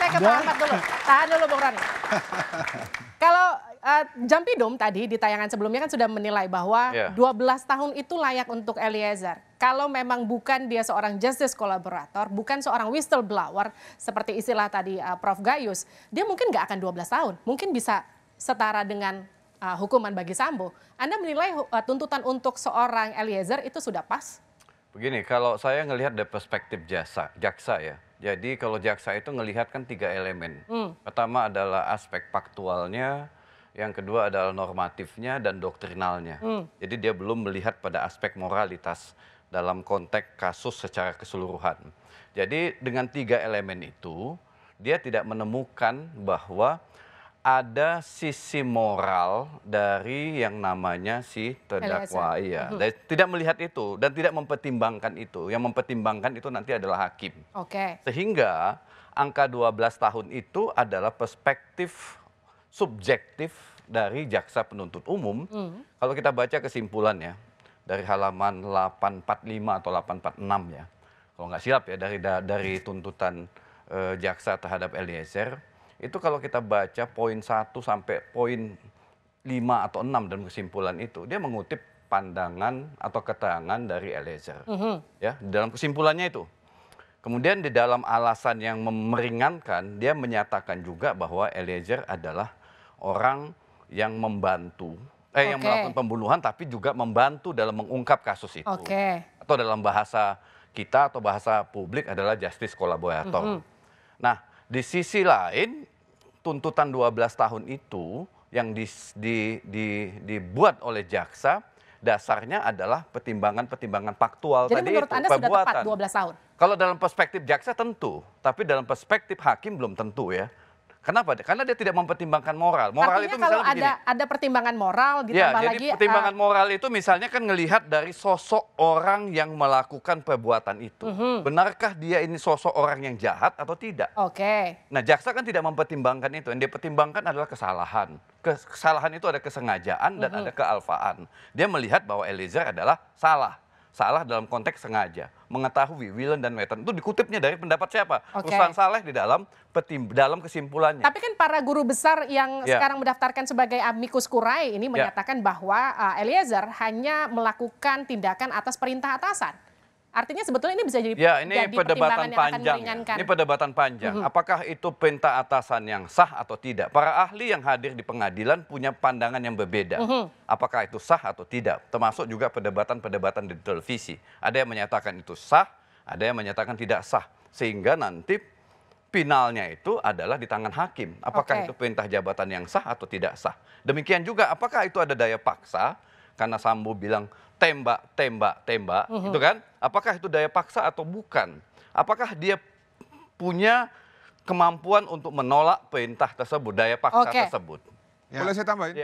saya ke Pak Ahmad dulu. Tahan dulu Bung Roni. Kalau Jampidum tadi di tayangan sebelumnya kan sudah menilai bahwa 12 tahun itu layak untuk Eliezer. Kalau memang bukan dia seorang justice kolaborator, bukan seorang whistleblower seperti istilah tadi Prof. Gayus, dia mungkin nggak akan 12 tahun. Mungkin bisa setara dengan hukuman bagi Sambo. Anda menilai tuntutan untuk seorang Eliezer itu sudah pas? Begini, kalau saya ngelihat dari perspektif jaksa ya. Jadi kalau jaksa itu ngelihat kan 3 elemen. Pertama adalah aspek faktualnya, yang kedua adalah normatifnya dan doktrinalnya. Jadi dia belum melihat pada aspek moralitas dalam konteks kasus secara keseluruhan. Jadi dengan 3 elemen itu, dia tidak menemukan bahwa ada sisi moral dari yang namanya si terdakwa, iya. Tidak melihat itu dan tidak mempertimbangkan itu. Yang mempertimbangkan itu nanti adalah hakim. Sehingga angka 12 tahun itu adalah perspektif subjektif dari jaksa penuntut umum. Kalau kita baca kesimpulannya dari halaman 845 atau 846 ya. Kalau nggak silap ya dari tuntutan jaksa terhadap Eliezer. Itu kalau kita baca poin 1 sampai poin 5 atau 6 dalam kesimpulan itu, dia mengutip pandangan atau keterangan dari Eliezer. Ya, dalam kesimpulannya itu. Kemudian di dalam alasan yang meringankan, dia menyatakan juga bahwa Eliezer adalah orang yang membantu, yang melakukan pembunuhan tapi juga membantu dalam mengungkap kasus itu. Atau dalam bahasa kita atau bahasa publik adalah justice kolaborator. Nah, di sisi lain, tuntutan 12 tahun itu yang dibuat oleh jaksa, dasarnya adalah pertimbangan-pertimbangan faktual. Jadi menurut Anda sudah tepat 12 tahun? Kalau dalam perspektif jaksa tentu, tapi dalam perspektif hakim belum tentu ya. Kenapa? Karena dia tidak mempertimbangkan moral. Moral artinya itu misalnya kalau begini. ada pertimbangan moral ditambah jadi lagi. Pertimbangan moral itu misalnya kan ngelihat dari sosok orang yang melakukan perbuatan itu. Benarkah dia ini sosok orang yang jahat atau tidak? Nah, jaksa kan tidak mempertimbangkan itu. Yang dia pertimbangkan adalah kesalahan. Kesalahan itu ada kesengajaan dan ada kealfaan. Dia melihat bahwa Eliezer adalah salah. Salah dalam konteks sengaja, mengetahui, willen dan weten. Itu dikutipnya dari pendapat siapa? Ruslan Saleh di dalam kesimpulannya. Tapi kan para guru besar yang sekarang mendaftarkan sebagai amicus curiae ini menyatakan bahwa Eliezer hanya melakukan tindakan atas perintah atasan. Artinya sebetulnya ini bisa jadi, ini perdebatan panjang. Ini perdebatan panjang. Apakah itu perintah atasan yang sah atau tidak? Para ahli yang hadir di pengadilan punya pandangan yang berbeda. Apakah itu sah atau tidak? Termasuk juga perdebatan-perdebatan di televisi. Ada yang menyatakan itu sah, ada yang menyatakan tidak sah. Sehingga nanti finalnya itu adalah di tangan hakim. Apakah itu perintah jabatan yang sah atau tidak sah? Demikian juga apakah itu ada daya paksa? Karena Sambo bilang tembak, tembak, tembak, itu kan? Apakah itu daya paksa atau bukan? Apakah dia punya kemampuan untuk menolak perintah tersebut, daya paksa tersebut? Boleh saya tambahin?